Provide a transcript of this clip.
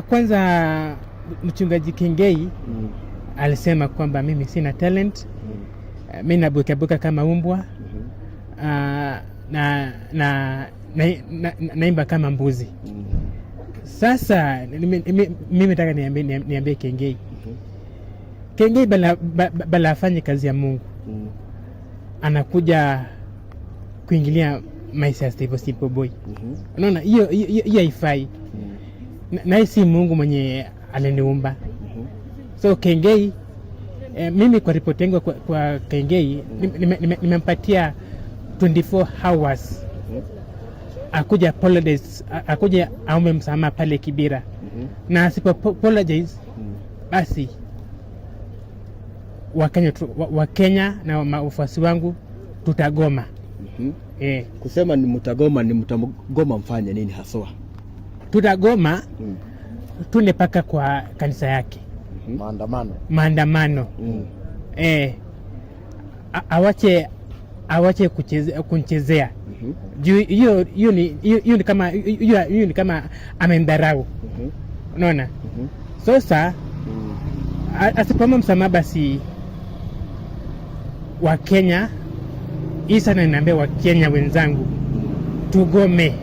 Kwanza mchungaji Kengei alisema kwamba mimi sina talent. Mimi nabuka kama umbwa. Naimba kama mbuzi. Sasa mimi nataka niambie Kengei. Kengei bala afanye kazi ya Mungu. Anakuja kuingilia maisha ya Steve Simple Boy. Unaona hiyo haifai. Na si Mungu mwenye aliniumba. So Kengei, mimi kwa ripoti yangu kwa Kengei nimempatia 24 hours. Akuja apologize, akuja aombe msamaha pale Kibira. Na asipo apologize basi Wakenya na wafuasi wangu tutagoma. Kusema ni mtagoma mfanye nini haswa? Tutagoma tune paka kwa kanisa yake. Maandamano. Awache kunchezea. Hiyo ni kama amendharau. Unaona? Sasa asipomba msamaha basi Wakenya, isa na niambia Wakenya wenzangu tugome.